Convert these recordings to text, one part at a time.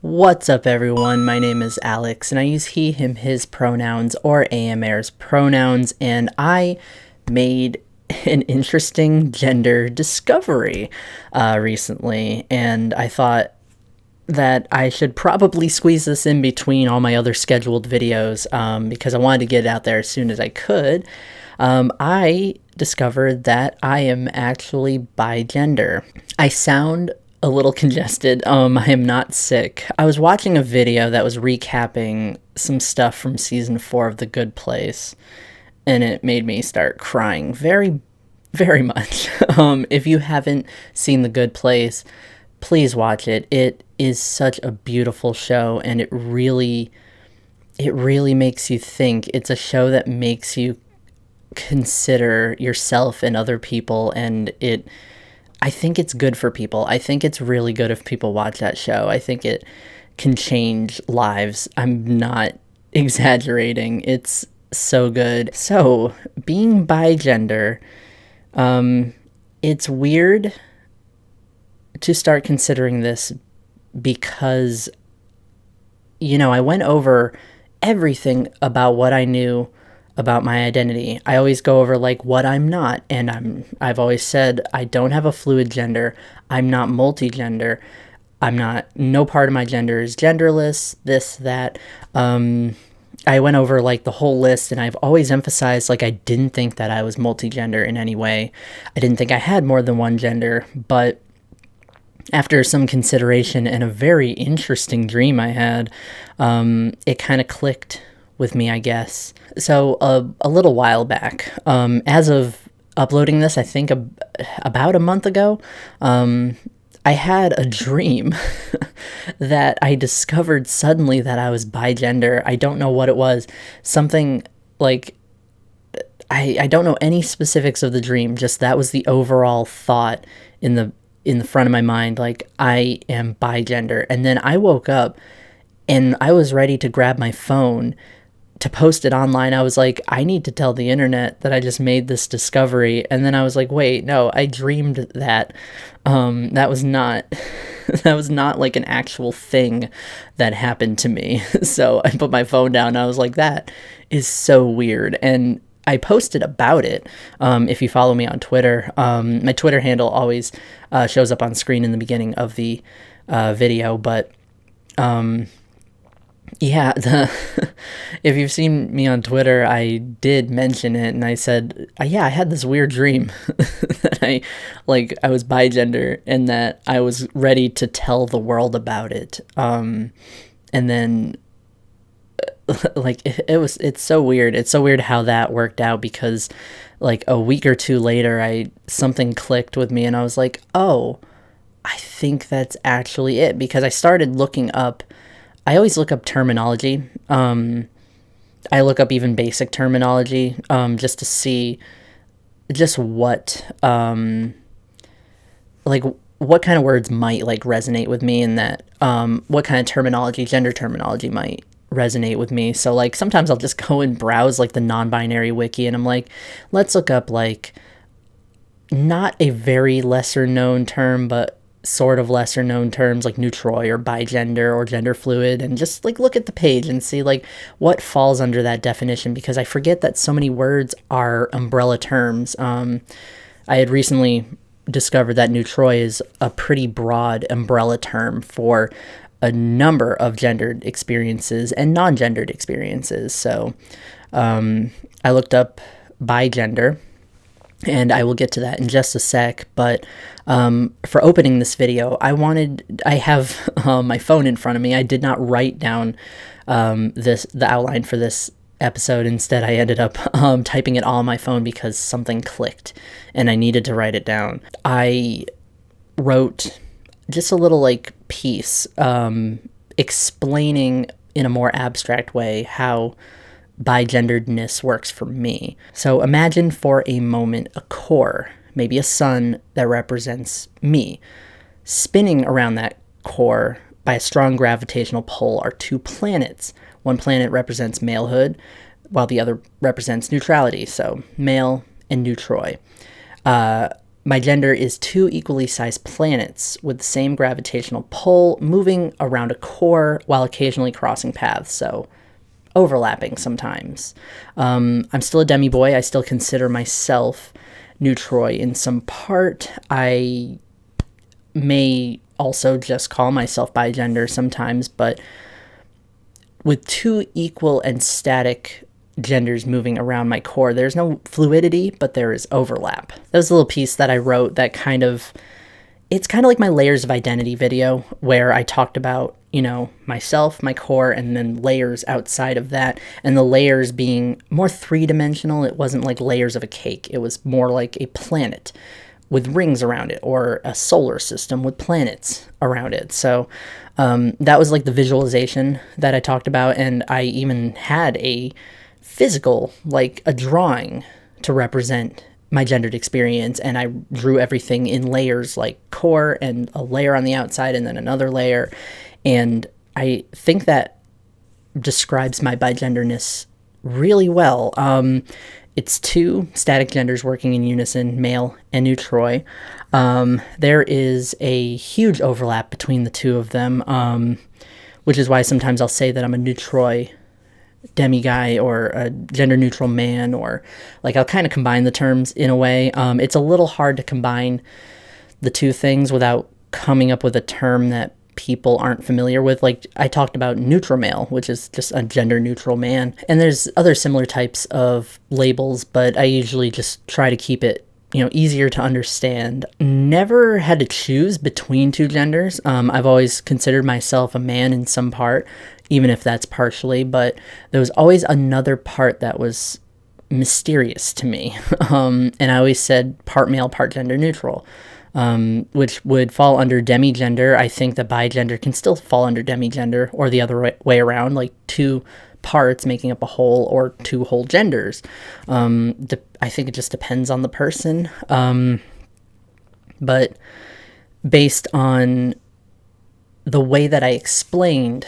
What's up, everyone? My name is Alex, and I use he, him, his pronouns or AMR's pronouns, and I made an interesting gender discovery recently, and I thought that I should probably squeeze this in between all my other scheduled videos because I wanted to get it out there as soon as I could. I discovered that I am actually bigender. I sound a little congested. I am not sick. I was watching a video that was recapping some stuff from season 4 of The Good Place, and it made me start crying very, very much. If you haven't seen The Good Place, please watch it. It is such a beautiful show, and it really makes you think. It's a show that makes you consider yourself and other people, and I think it's good for people. I think it's really good if people watch that show. I think it can change lives. I'm not exaggerating. It's so good. So, being bigender, it's weird to start considering this because, I went over everything about what I knew about my identity. I always go over what I'm not, and I've always said I don't have a fluid gender. I'm not multigender. No part of my gender is genderless, this, that. I went over the whole list, and I've always emphasized I didn't think that I was multigender in any way. I didn't think I had more than one gender, but after some consideration and a very interesting dream I had, it kind of clicked with me, I guess. So a little while back, as of uploading this, I think about a month ago, I had a dream that I discovered suddenly that I was bigender. I don't know what it was. Something I don't know any specifics of the dream, just that was the overall thought in the front of my mind, I am bigender. And then I woke up and I was ready to grab my phone to post it online. I was like, I need to tell the internet that I just made this discovery. And then I was like, wait, no, I dreamed that. That was not an actual thing that happened to me. So I put my phone down and I was like, that is so weird. And I posted about it. If you follow me on Twitter, my Twitter handle always shows up on screen in the beginning of the video, but yeah, if you've seen me on Twitter, I did mention it, and I said, yeah, I had this weird dream that I was bigender, and that I was ready to tell the world about it. And then, it's so weird. It's so weird how that worked out, because, a week or two later, something clicked with me, and I was like, oh, I think that's actually it, because I started looking up. I always look up terminology. I look up even basic terminology just to see just what kind of words might resonate with me, and that what kind of terminology, gender terminology, might resonate with me. So sometimes I'll just go and browse the non-binary wiki, and I'm like, let's look up not a very lesser known term, but sort of lesser known terms like neutroy or bigender or gender fluid, and just look at the page and see what falls under that definition, because I forget that so many words are umbrella terms. I had recently discovered that neutroy is a pretty broad umbrella term for a number of gendered experiences and non-gendered experiences. So I looked up bigender, and I will get to that in just a sec. But for opening this video, I have my phone in front of me. I did not write down the outline for this episode. Instead, I ended up typing it all on my phone because something clicked and I needed to write it down. I wrote just a little piece explaining in a more abstract way how bigenderedness works for me. So imagine for a moment a core, maybe a sun, that represents me. Spinning around that core by a strong gravitational pull are two planets. One planet represents malehood, while the other represents neutrality, so male and neutroy. my gender is two equally sized planets with the same gravitational pull moving around a core while occasionally crossing paths, so overlapping sometimes. I'm still a demi-boy. I still consider myself neutroid in some part. I may also just call myself bigender sometimes, but with two equal and static genders moving around my core, there's no fluidity, but there is overlap. That was a little piece that I wrote that it's kind of like my layers of identity video, where I talked about, myself, my core, and then layers outside of that, and the layers being more three-dimensional. It wasn't like layers of a cake. It was more like a planet with rings around it, or a solar system with planets around it. So that was like the visualization that I talked about, and I even had a physical, like a drawing to represent my gendered experience, and I drew everything in layers, like core and a layer on the outside and then another layer. And I think that describes my bigenderness really well. It's two static genders working in unison, male and neutroid. There is a huge overlap between the two of them, which is why sometimes I'll say that I'm a neutroid demi guy or a gender neutral man, or like I'll kind of combine the terms in a way. It's a little hard to combine the two things without coming up with a term that people aren't familiar with. Like I talked about neutral male, which is just a gender neutral man, and there's other similar types of labels, but I usually just try to keep it easier to understand. Never had to choose between two genders. I've always considered myself a man in some part, even if that's partially, but there was always another part that was mysterious to me. And I always said part male, part gender neutral, which would fall under demigender. I think that bigender can still fall under demigender, or the other way around, like two parts making up a whole, or two whole genders. I think it just depends on the person. But based on the way that I explained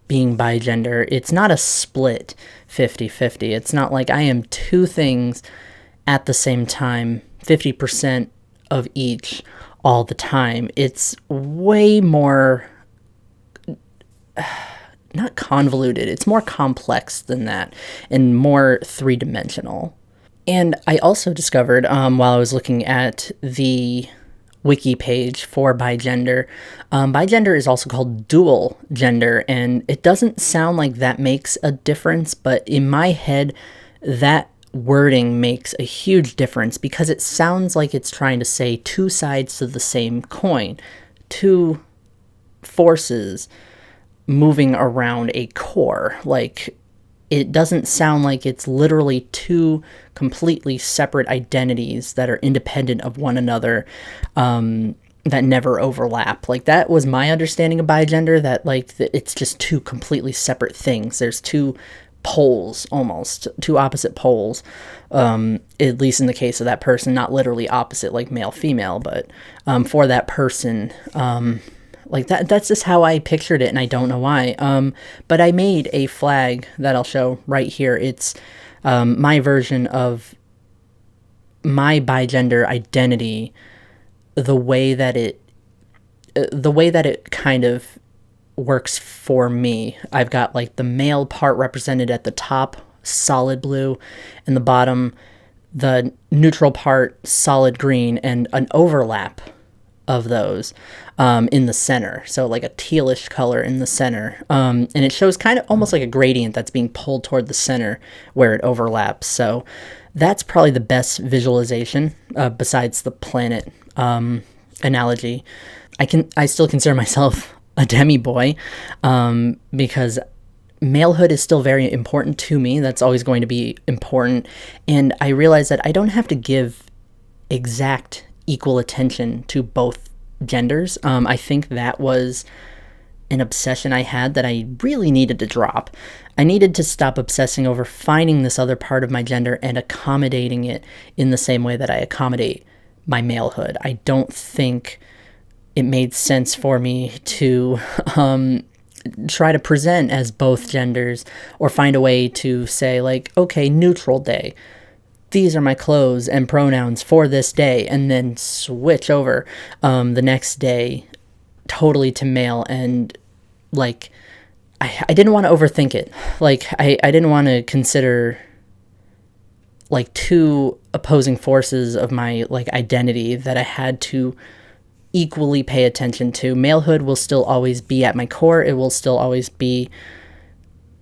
being bigender, it's not a split 50-50. It's not like I am two things at the same time, 50% of each all the time. It's way more, not convoluted, it's more complex than that, and more three-dimensional. And I also discovered, while I was looking at the wiki page for bigender, bigender is also called dual gender, and it doesn't sound like that makes a difference, but in my head, that wording makes a huge difference, because it sounds like it's trying to say two sides to the same coin, two forces moving around a core. Like, it doesn't sound like it's literally two completely separate identities that are independent of one another, that never overlap. Like, that was my understanding of bigender, that it's just two completely separate things. There's two poles, almost two opposite poles, at least in the case of that person, not literally opposite like male female, but for that person, like that's just how I pictured it, and I don't know why. But I made a flag that I'll show right here. It's my version of my bigender identity, the way that it kind of works for me. I've got like the male part represented at the top, solid blue, and the bottom, the neutral part, solid green, and an overlap of those in the center. So like a tealish color in the center. And it shows kind of almost like a gradient that's being pulled toward the center where it overlaps. So that's probably the best visualization, besides the planet analogy. I still consider myself a demi-boy, because malehood is still very important to me. That's always going to be important. And I realize that I don't have to give exact equal attention to both genders. I think that was an obsession I had that I really needed to drop. I needed to stop obsessing over finding this other part of my gender and accommodating it in the same way that I accommodate my malehood. I don't think it made sense for me to try to present as both genders, or find a way to say like, okay, neutral day. these are my clothes and pronouns for this day, and then switch over the next day totally to male. And like, I didn't want to overthink it. Like, I didn't want to consider like two opposing forces of my like identity that I had to equally pay attention to. Malehood will still always be at my core. It will still always be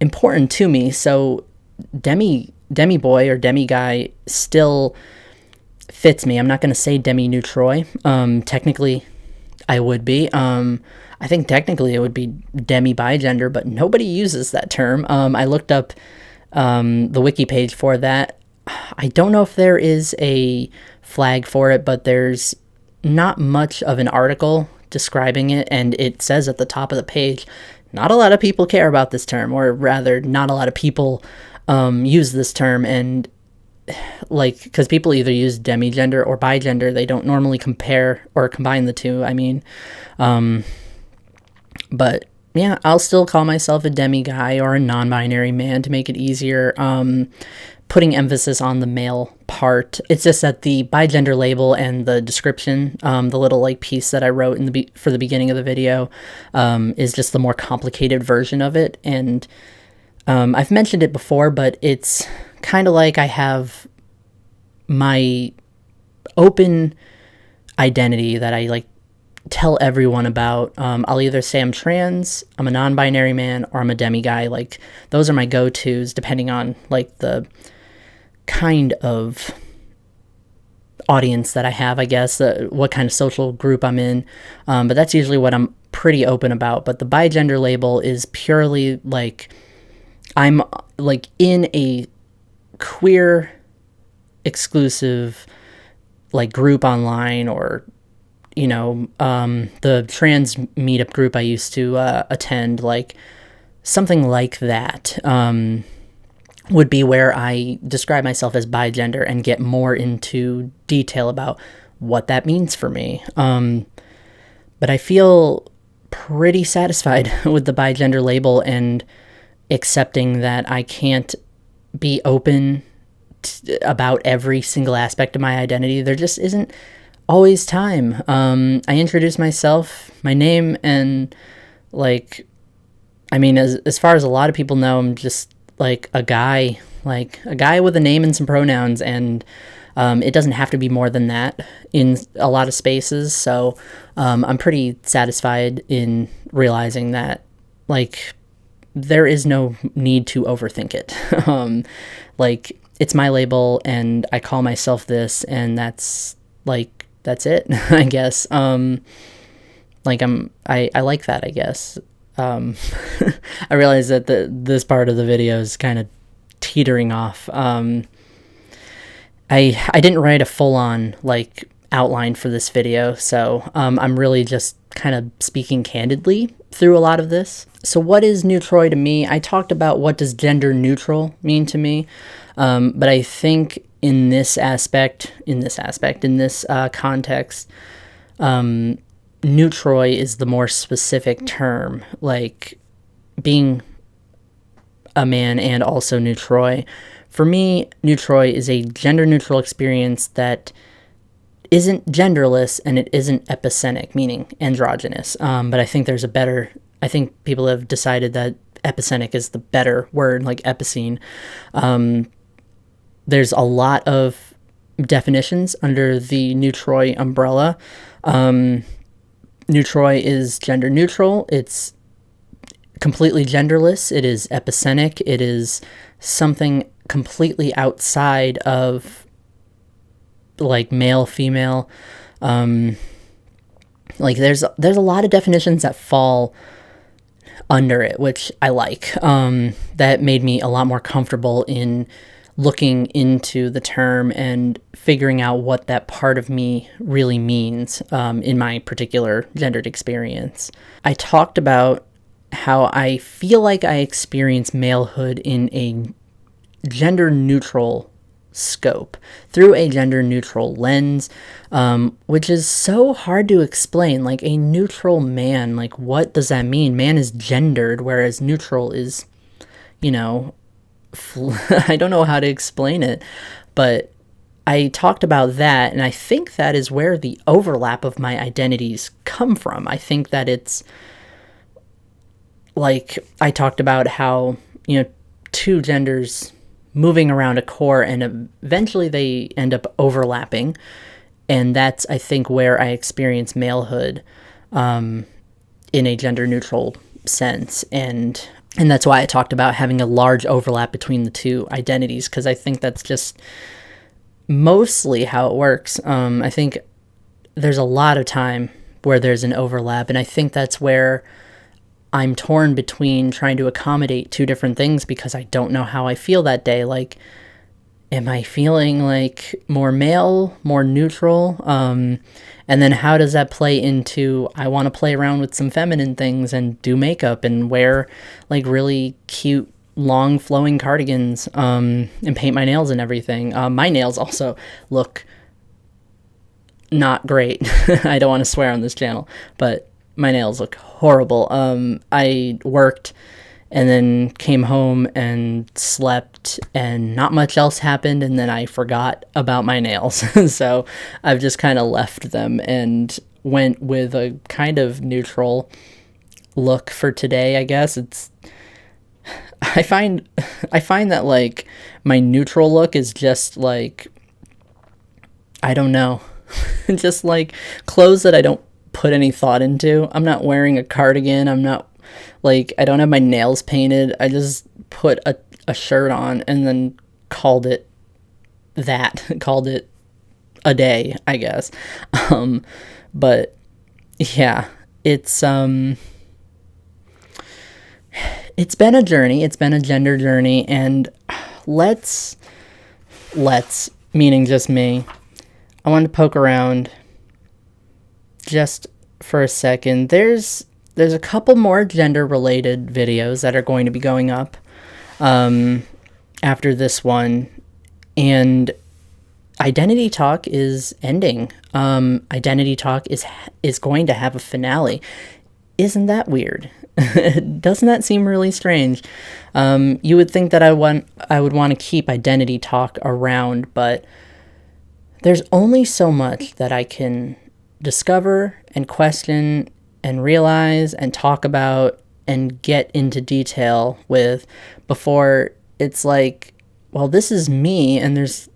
important to me. So demi boy or demi guy still fits me. I'm not going to say demi neutroi. Technically I would be. I think technically it would be demi bigender, but nobody uses that term. I looked up the wiki page for that. I don't know if there is a flag for it, but there's not much of an article describing it, and it says at the top of the page, not a lot of people care about this term, or rather, not a lot of people use this term. And like, because people either use demigender or bigender, they don't normally compare or combine the two. I mean, but yeah, I'll still call myself a demi guy or a non-binary man to make it easier. Putting emphasis on the male part. It's just that the bigender label and the description, the little like piece that I wrote in for the beginning of the video, is just the more complicated version of it. And I've mentioned it before, but it's kind of like I have my open identity that I like tell everyone about. I'll either say I'm trans, I'm a non-binary man, or I'm a demi guy. Like, those are my go-tos depending on like the kind of audience that I have, I guess, what kind of social group I'm in. But that's usually what I'm pretty open about. But the bigender label is purely like I'm like in a queer exclusive like group online, or you know, the trans meetup group I used to attend, like something like that. Would be where I describe myself as bigender and get more into detail about what that means for me. But I feel pretty satisfied with the bigender label and accepting that I can't be open about every single aspect of my identity. There just isn't always time. I introduce myself, my name, and like, I mean, as far as a lot of people know, I'm just like a guy with a name and some pronouns, and it doesn't have to be more than that in a lot of spaces. So I'm pretty satisfied in realizing that like there is no need to overthink it. Like, it's my label and I call myself this, and that's it. I guess. Like I like that, I guess. I realize that this part of the video is kind of teetering off. I didn't write a full-on like outline for this video, so I'm really just kind of speaking candidly through a lot of this. So what is neutroi to me? I talked about what does gender neutral mean to me, but I think in this context, neutroi is the more specific term, like being a man and also neutroi. For me, neutroi is a gender-neutral experience that isn't genderless and it isn't epicenic, meaning androgynous. But I think I think people have decided that epicenic is the better word, like epicene. There's a lot of definitions under the neutroi umbrella. Neutroi is gender neutral. It's completely genderless. It is epicenic. It is something completely outside of like male, female. Like there's a lot of definitions that fall under it, which I like. That made me a lot more comfortable in looking into the term and figuring out what that part of me really means in my particular gendered experience. I talked about how I feel like I experience malehood in a gender-neutral scope, through a gender-neutral lens, which is so hard to explain. Like, a neutral man, like, what does that mean? Man is gendered, whereas neutral is, you know, I don't know how to explain it, but I talked about that, and I think that is where the overlap of my identities come from. I think that it's like I talked about how, two genders moving around a core and eventually they end up overlapping. And that's, I think, where I experience malehood in a gender neutral sense. And that's why I talked about having a large overlap between the two identities, because I think that's just mostly how it works. I think there's a lot of time where there's an overlap, and I think that's where I'm torn between trying to accommodate two different things because I don't know how I feel that day. Like, am I feeling like more male, more neutral? And then how does that play into, I want to play around with some feminine things and do makeup and wear like really cute, long flowing cardigans, and paint my nails and everything. My nails also look not great. I don't want to swear on this channel, but my nails look horrible. I worked and then came home and slept and not much else happened, and then I forgot about my nails. So I've just kind of left them and went with a kind of neutral look for today, I guess. I find that like my neutral look is just like, I don't know, just like clothes that I don't put any thought into. I'm not wearing a cardigan. I'm not like, I don't have my nails painted. I just put a shirt on and then called it called it a day, I guess. But yeah, it's been a journey. It's been a gender journey, and let's meaning just me. I wanted to poke around just for a second. There's a couple more gender-related videos that are going to be going up after this one, and Identity Talk is ending. Identity Talk is going to have a finale. Isn't that weird? Doesn't that seem really strange? You would think that I would want to keep Identity Talk around, but there's only so much that I can discover and question and realize and talk about and get into detail with before it's like, well, this is me, and there's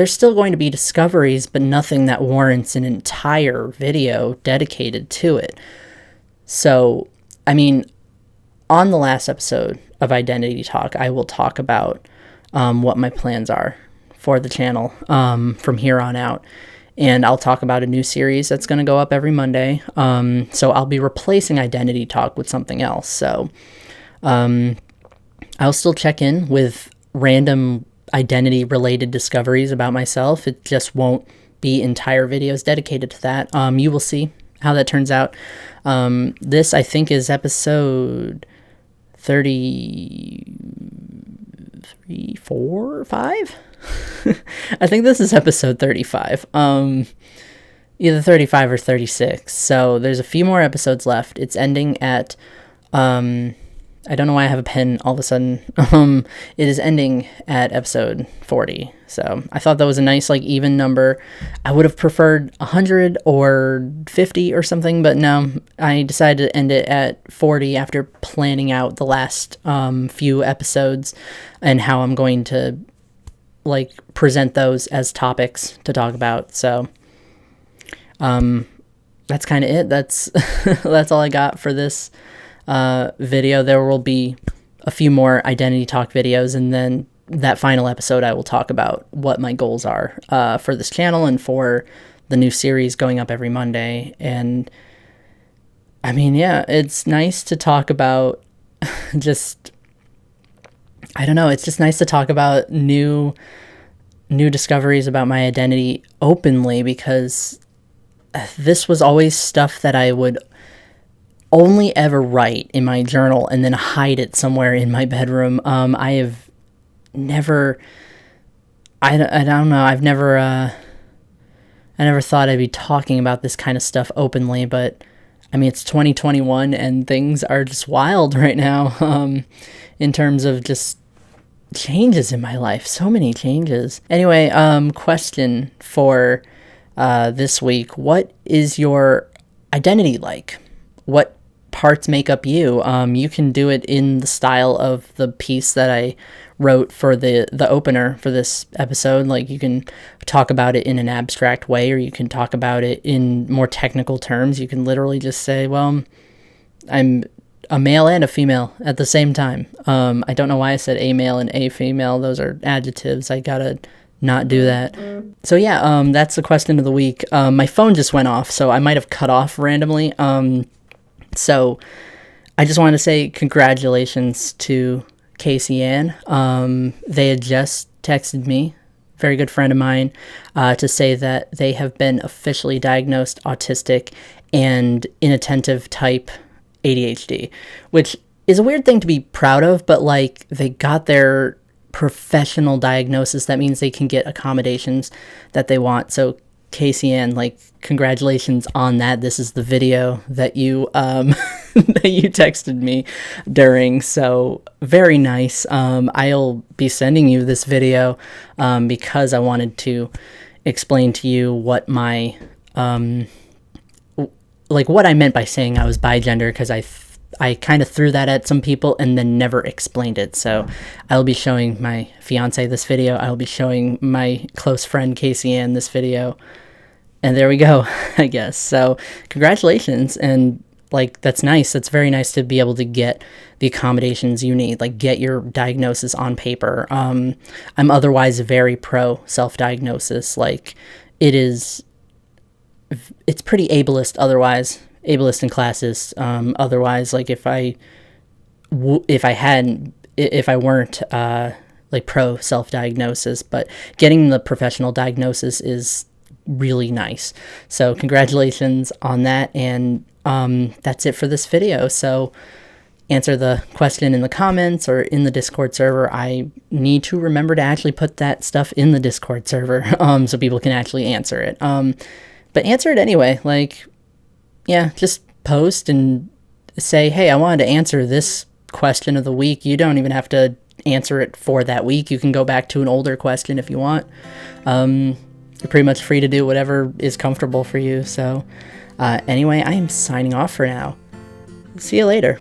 still going to be discoveries, but nothing that warrants an entire video dedicated to it. So, I mean, on the last episode of Identity Talk, I will talk about what my plans are for the channel from here on out. And I'll talk about a new series that's going to go up every Monday. So I'll be replacing Identity Talk with something else. So I'll still check in with random identity-related discoveries about myself. It just won't be entire videos dedicated to that. You will see how that turns out. This, I think, is episode 34, 5? I think this is episode 35. Either 35 or 36. So there's a few more episodes left. It's ending at, I don't know why I have a pen all of a sudden. It is ending at episode 40. So I thought that was a nice, like, even number. I would have preferred 100 or 50 or something, but no, I decided to end it at 40 after planning out the last few episodes and how I'm going to like present those as topics to talk about. So that's kind of it. That's that's all I got for this video. There will be a few more Identity Talk videos, and then that final episode I will talk about what my goals are for this channel and for the new series going up every Monday. And I mean, yeah, it's nice to talk about just, I don't know, it's just nice to talk about new discoveries about my identity openly, because this was always stuff that I would only ever write in my journal and then hide it somewhere in my bedroom. I have never, I don't know, I never thought I'd be talking about this kind of stuff openly, but I mean, it's 2021 and things are just wild right now, in terms of just changes in my life. So many changes. Anyway, question for this week. What is your identity like? What parts make up you? You can do it in the style of the piece that I wrote for the opener for this episode. Like, you can talk about it in an abstract way, or you can talk about it in more technical terms. You can literally just say, well, I'm a male and a female at the same time. I don't know why I said a male and a female. Those are adjectives. I gotta not do that. So yeah, that's the question of the week. My phone just went off, so I might have cut off randomly. So I just wanted to say congratulations to Casey Ann. They had just texted me, very good friend of mine, to say that they have been officially diagnosed autistic and inattentive type ADHD, which is a weird thing to be proud of, but like, they got their professional diagnosis. That means they can get accommodations that they want. So Casey Ann, like, congratulations on that. This is the video that you that you texted me during, so very nice. I'll be sending you this video because I wanted to explain to you what my like what I meant by saying I was bigender, because I kind of threw that at some people and then never explained it. So I'll be showing my fiance this video. I'll be showing my close friend Casey Ann this video. And there we go, I guess. So congratulations. And like, that's nice. That's very nice to be able to get the accommodations you need, like get your diagnosis on paper. I'm otherwise very pro self-diagnosis. Like, it's pretty ableist otherwise, ableist in classes. Otherwise, like, if I weren't like pro self-diagnosis, but getting the professional diagnosis is really nice. So congratulations on that. And that's it for this video. So answer the question in the comments or in the Discord server. I need to remember to actually put that stuff in the Discord server so people can actually answer it. But answer it anyway. Like, yeah, just post and say, hey, I wanted to answer this question of the week. You don't even have to answer it for that week. You can go back to an older question if you want. You're pretty much free to do whatever is comfortable for you. So anyway, I am signing off for now. See you later.